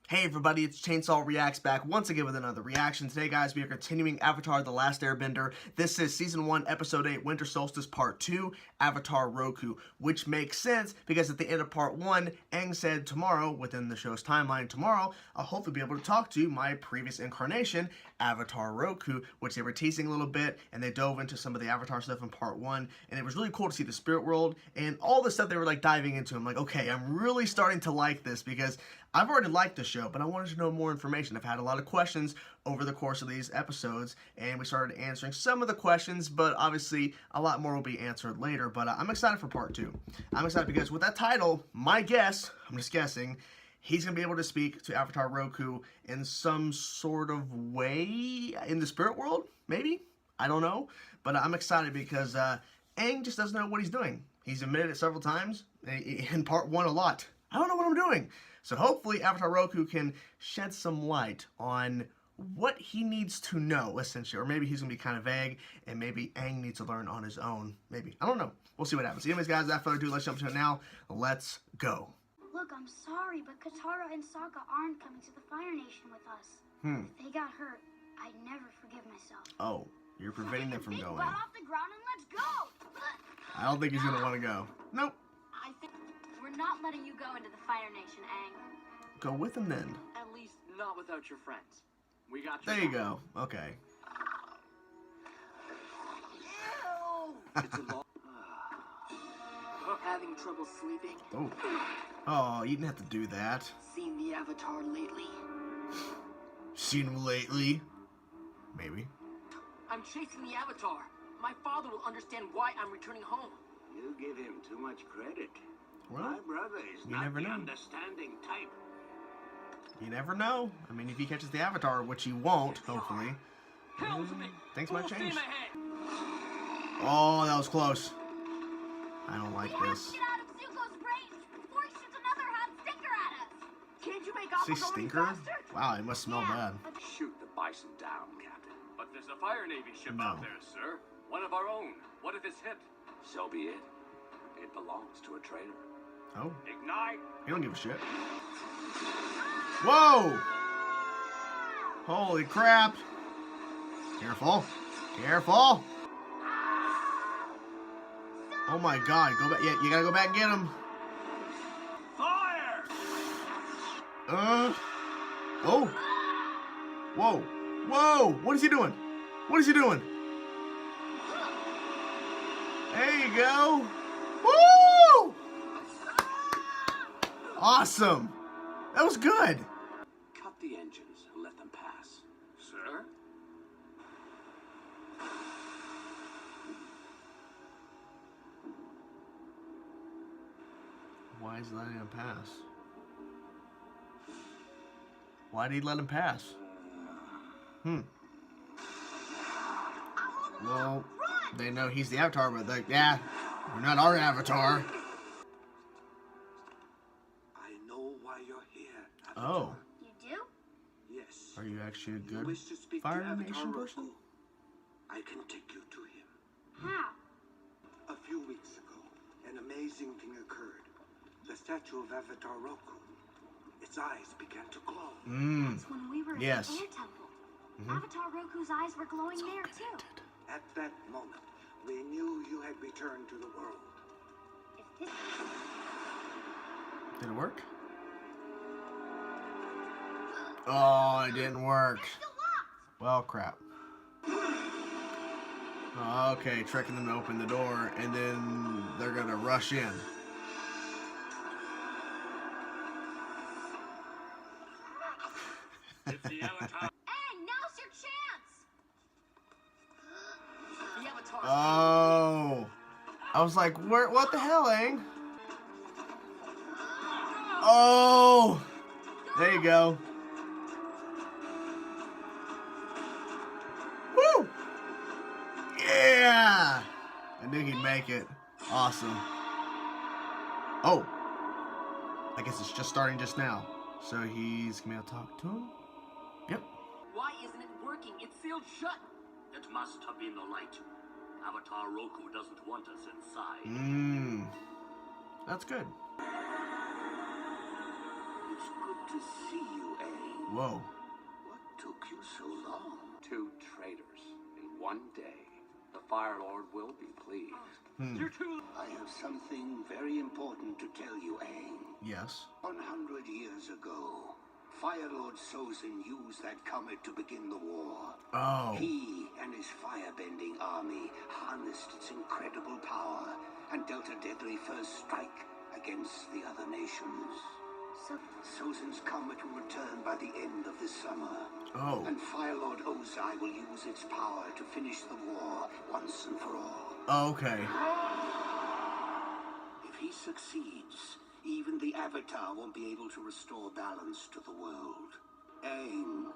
Hey everybody, it's Chainsaw Reacts back once again with another reaction. Today, guys, we are continuing Avatar The Last Airbender. This is Season 1, Episode 8, Winter Solstice Part 2, Avatar Roku, which makes sense because at the end of Part 1, Aang said tomorrow, within the show's timeline tomorrow, I'll hopefully be able to talk to my previous incarnation, Avatar Roku, which they were teasing a little bit, and they dove into some of the Avatar stuff in Part 1, and it was really cool to see the spirit world, and all the stuff they were like diving into. I'm like, okay, I'm really starting to like this because I've already liked the show, but I wanted to know more information. I've had a lot of questions over the course of these episodes, and we started answering some of the questions, but obviously a lot more will be answered later. But I'm excited for Part 2. I'm excited because with that title, my guess, I'm just guessing, he's going to be able to speak to Avatar Roku in some sort of way in the spirit world, maybe? I don't know. But I'm excited because Aang just doesn't know what he's doing. He's admitted it several times, in Part 1 a lot. I don't know what I'm doing. So hopefully Avatar Roku can shed some light on what he needs to know, essentially. Or maybe he's going to be kind of vague, and maybe Aang needs to learn on his own. Maybe. I don't know. We'll see what happens. Anyways, guys, without further ado, let's jump to it now. Let's go. Look, I'm sorry, but Katara and Sokka aren't coming to the Fire Nation with us. If they got hurt, I'd never forgive myself. Oh, you're preventing them from going. Butt off the ground and let's go! I don't think he's going to want to go. Nope. I think we're not letting you go into the Fire Nation, Aang. Go with him then. At least not without your friends. We got you. There you go. Okay. It's a long... Having trouble sleeping? Oh. Oh, you didn't have to do that. Seen the Avatar lately? Seen him lately? Maybe. I'm chasing the Avatar. My father will understand why I'm returning home. You give him too much credit. Well, My brother is you not never the know. understanding type. You never know. I mean, if he catches the Avatar, which he won't, hopefully, things might change. Oh, that was close. I don't like this. Get out of Zuko's range before he shoots another hot stinker at us! Can't you make See, Appa go any stinker? faster? Wow, it must smell bad. Shoot the bison down, Captain. But there's a fire navy ship No. out there, sir. One of our own. What if it's hit? So be it. It belongs to a traitor. Oh, Ignite! he don't give a shit. Whoa! Holy crap! Careful. Careful! Oh my god, go back. Yeah, you gotta go back and get him. Fire! Oh. Whoa. Whoa! What is he doing? What is he doing? There you go. Woo! Awesome. That was good. Cut the engines and let them pass. Sir? Why is he letting him pass? Why did he let him pass? Well, they know he's the Avatar, but like, yeah, you're not our Avatar. I know why you're here, Avatar. Oh, You do? Yes. are you actually a You good wish to speak Fire to Avatar Nation Roku? person? I can take you to him. How? A few weeks ago, an amazing thing occurred. The statue of Avatar Roku. Its eyes began to glow. That's when we were Yes. at the Air Temple. Avatar Roku's eyes were glowing there too. At that moment, we knew you had returned to the world. If this Did it work? Oh, it didn't work. Well, crap. Okay, tricking them to open the door, and then they're gonna rush in. It's the Avatar. Aang, now's your chance! The Avatar. Oh. I was like, where? What the hell, Aang? Oh. There you go. Woo! Yeah! I knew he'd make it. Awesome. Oh. I guess it's just starting just now. So he's gonna be able to talk to him? Yep. Why isn't it working? It's sealed shut. It must have been the light. Avatar Roku doesn't want us inside. That's good. It's good to see you, Whoa. What took you so long? 2 traitors in one day. The Fire Lord will be pleased. You're too. I have something very important to tell you, Aang. Yes. 100 years ago, Fire Lord Sozin used that comet to begin the war. Oh. He and his firebending army harnessed its incredible power and dealt a deadly first strike against the other nations. So, Sozin's comet will return by the end of this summer. Oh. And Fire Lord Ozai will use its power to finish the war once and for all. Okay. If he succeeds, even the Avatar won't be able to restore balance to the world. Aang,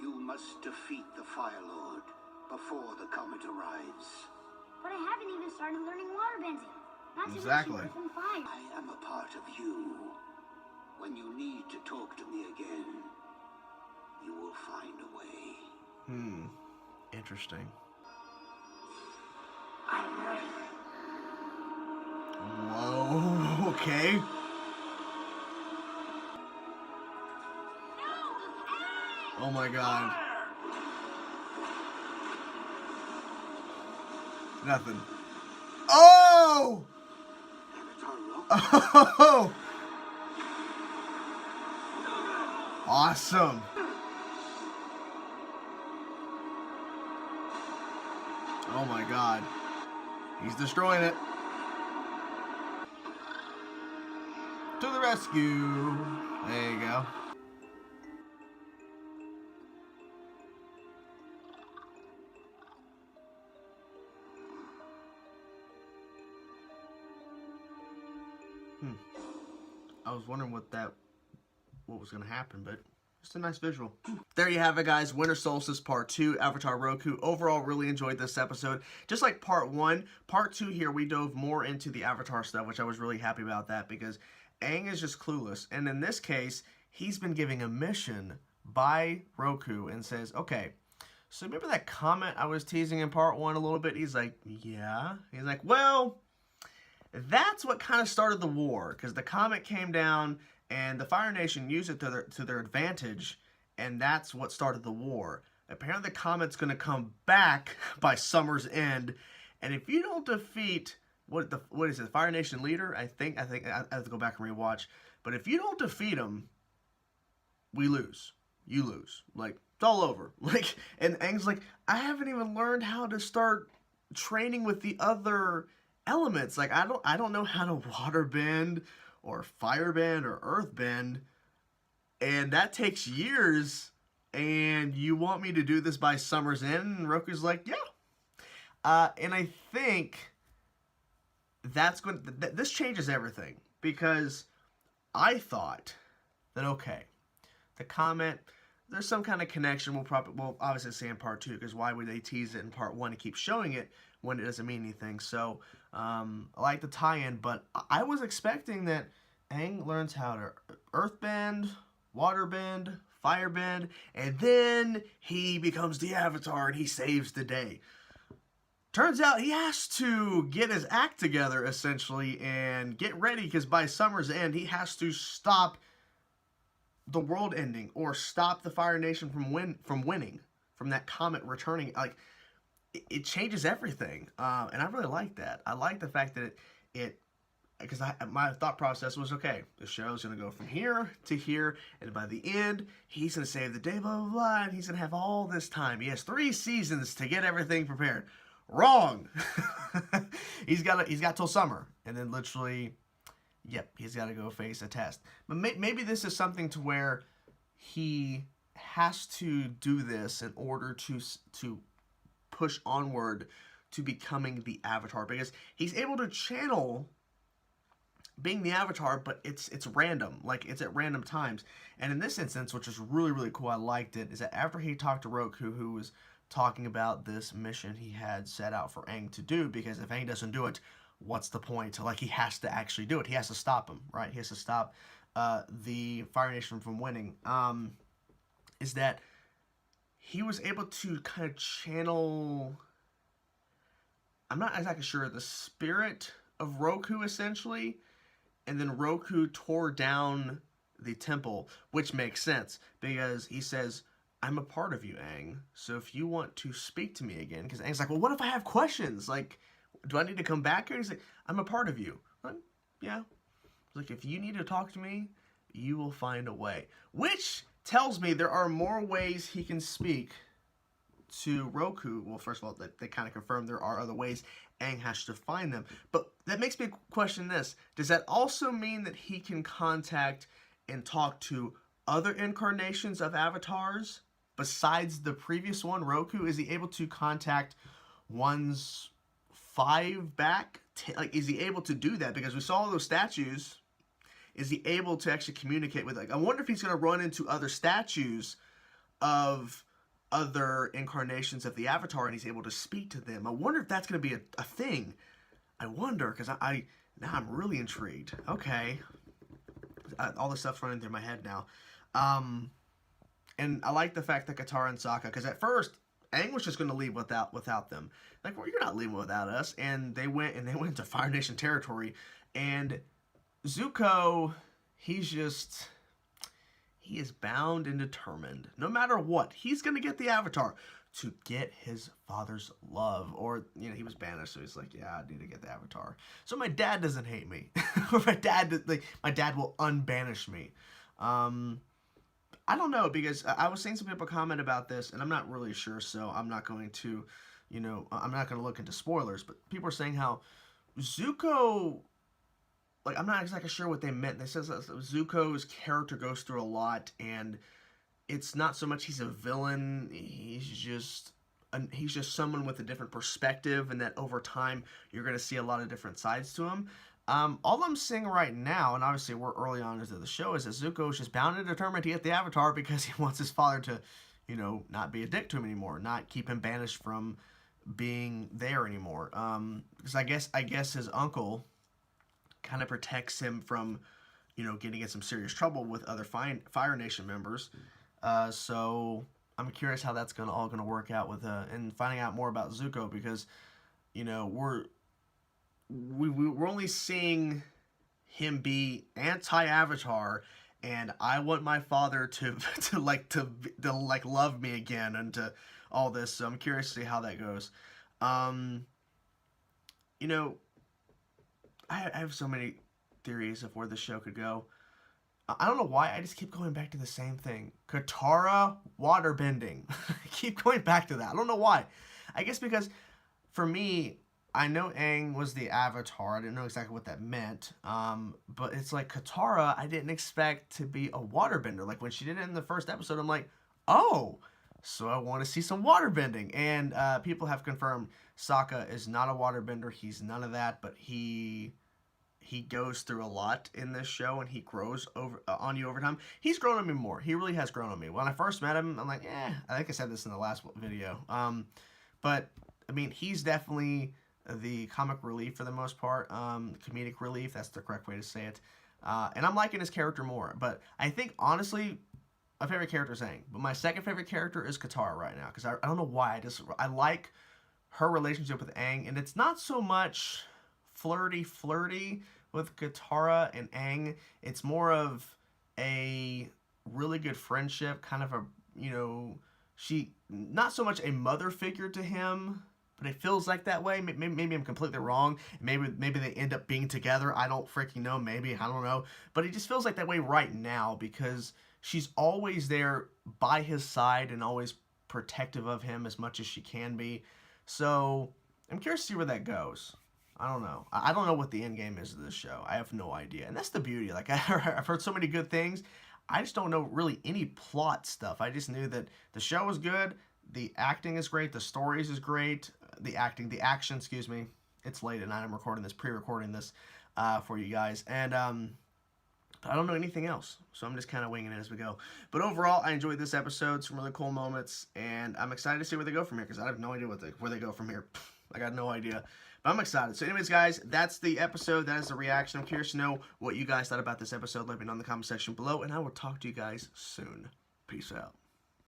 you must defeat the Fire Lord before the comet arrives. but I haven't even started learning waterbending. Not to Exactly. mention earth and fire. I am a part of you. When you need to talk to me again, you will find a way. Interesting. I'm ready. Whoa. Okay. Oh my god. Nothing. Oh! Oh! Awesome. Oh my god. He's destroying it. To the rescue. There you go. I was wondering what was going to happen, but just a nice visual. There you have it, guys. Winter Solstice Part 2, Avatar Roku. Overall, really enjoyed this episode. Just like Part 1, Part 2 here, we dove more into the Avatar stuff, which I was really happy about that because Aang is just clueless. And in this case, he's been giving a mission by Roku and says, okay, so remember that comment I was teasing in Part 1 a little bit? He's like, yeah. He's like, well, that's what kind of started the war, because the comet came down and the Fire Nation used it to their advantage, and that's what started the war. Apparently the comet's going to come back by summer's end, and if you don't defeat what is it, the Fire Nation leader? I think I have to go back and rewatch. But if you don't defeat him, we lose. You lose. Like, it's all over. Like, and Aang's like, I haven't even learned how to start training with the other elements. Like, I don't know how to water bend or fire bend or earth bend, and that takes years, and you want me to do this by summer's end? And Roku's like, yeah. And I think that's going to, this changes everything, because I thought that, okay, the comment, there's some kind of connection. We'll obviously see in Part 2, because why would they tease it in Part 1 and keep showing it when it doesn't mean anything? So I like the tie-in, but I was expecting that Aang learns how to earthbend, waterbend, firebend, and then he becomes the Avatar and he saves the day. Turns out he has to get his act together, essentially, and get ready, because by summer's end, he has to stop the world ending, or stop the Fire Nation from winning, from that comet returning. Like, it changes everything, and I really like that. I like the fact that because my thought process was, okay, the show's going to go from here to here, and by the end, he's going to save the day, blah, blah, blah, and he's going to have all this time. He has 3 seasons to get everything prepared. Wrong! He's got till summer, and then literally, yep, he's got to go face a test. But maybe this is something to where he has to do this in order to push onward to becoming the Avatar, because he's able to channel being the Avatar, but it's random. Like, it's at random times. And in this instance, which is really, really cool, I liked it, is that after he talked to Roku, who was talking about this mission he had set out for Aang to do, because if Aang doesn't do it, what's the point? Like, he has to actually do it. He has to stop him, right? He has to stop the Fire Nation from winning. Is that he was able to kind of channel, I'm not exactly sure, the spirit of Roku, essentially, and then Roku tore down the temple, which makes sense because he says, I'm a part of you, Aang. So if you want to speak to me again, because Aang's like, well, what if I have questions? Like, do I need to come back here? And he's like, I'm a part of you. Like, yeah. Like, if you need to talk to me, you will find a way. Which tells me there are more ways he can speak to Roku. Well, first of all, they kind of confirm there are other ways. Aang has to find them. But that makes me question this. Does that also mean that he can contact and talk to other incarnations of avatars besides the previous one, Roku? Is he able to contact ones 5 back? Like, is he able to do that? Because we saw those statues. Is he able to actually communicate with, like, I wonder if he's going to run into other statues of other incarnations of the Avatar and he's able to speak to them. I wonder if that's going to be a thing. I wonder, because now I'm really intrigued. Okay. All this stuff's running through my head now. And I like the fact that Katara and Sokka, because at first, Aang was just going to leave without them. Like, well, you're not leaving without us. And they went to Fire Nation territory. And Zuko, he is bound and determined. No matter what, he's going to get the Avatar to get his father's love. Or, you know, he was banished, so he's like, yeah, I need to get the Avatar. So my dad doesn't hate me. Or my dad will unbanish me. I don't know, because I was seeing some people comment about this, and I'm not really sure, so I'm not going to, you know, I'm not going to look into spoilers, but people are saying how Zuko, like, I'm not exactly sure what they meant. They said that Zuko's character goes through a lot, and it's not so much he's a villain, he's just someone with a different perspective, and that over time, you're going to see a lot of different sides to him. All I'm seeing right now, and obviously we're early on into the show, is that Zuko is just bound and determined to get the Avatar because he wants his father to, you know, not be a dick to him anymore, not keep him banished from being there anymore. Because I guess his uncle kind of protects him from, you know, getting in some serious trouble with other Fire Nation members. So I'm curious how that's all gonna work out with and finding out more about Zuko, because, you know, we're only seeing him be anti-Avatar, and I want my father to love me again, and to all this. So I'm curious to see how that goes. You know, I have so many theories of where the show could go. I don't know why, I just keep going back to the same thing. Katara waterbending. I keep going back to that. I don't know why. I guess because, for me, I know Aang was the Avatar. I didn't know exactly what that meant. But it's like Katara, I didn't expect to be a waterbender. Like, when she did it in the first episode, I'm like, oh, so I want to see some waterbending. And people have confirmed Sokka is not a waterbender. He's none of that, but he goes through a lot in this show, and he grows on you over time. He's grown on me more. He really has grown on me. When I first met him, I'm like, I think I said this in the last video. But, I mean, he's definitely the comic relief for the most part. Comedic relief, that's the correct way to say it. And I'm liking his character more. But I think, honestly, my favorite character is Aang. But my second favorite character is Katara right now. Because I don't know why. I like her relationship with Aang. And it's not so much flirty with Katara and Aang. It's more of a really good friendship, kind of a, you know, she, not so much a mother figure to him, but it feels like that way. Maybe I'm completely wrong. Maybe they end up being together. I don't freaking know. Maybe, I don't know. But it just feels like that way right now, because she's always there by his side and always protective of him as much as she can be. So I'm curious to see where that goes. I don't know. I don't know what the end game is of this show. I have no idea. And that's the beauty. Like, I've heard so many good things. I just don't know really any plot stuff. I just knew that the show was good. The acting is great. The stories is great. The action, excuse me. It's late at night. I'm pre-recording this for you guys. And I don't know anything else. So I'm just kind of winging it as we go. But overall, I enjoyed this episode. Some really cool moments. And I'm excited to see where they go from here, because I have no idea where they go from here. I got no idea. But I'm excited. So anyways, guys, that's the episode. That is the reaction. I'm curious to know what you guys thought about this episode. Let me know in the comment section below, and I will talk to you guys soon. Peace out.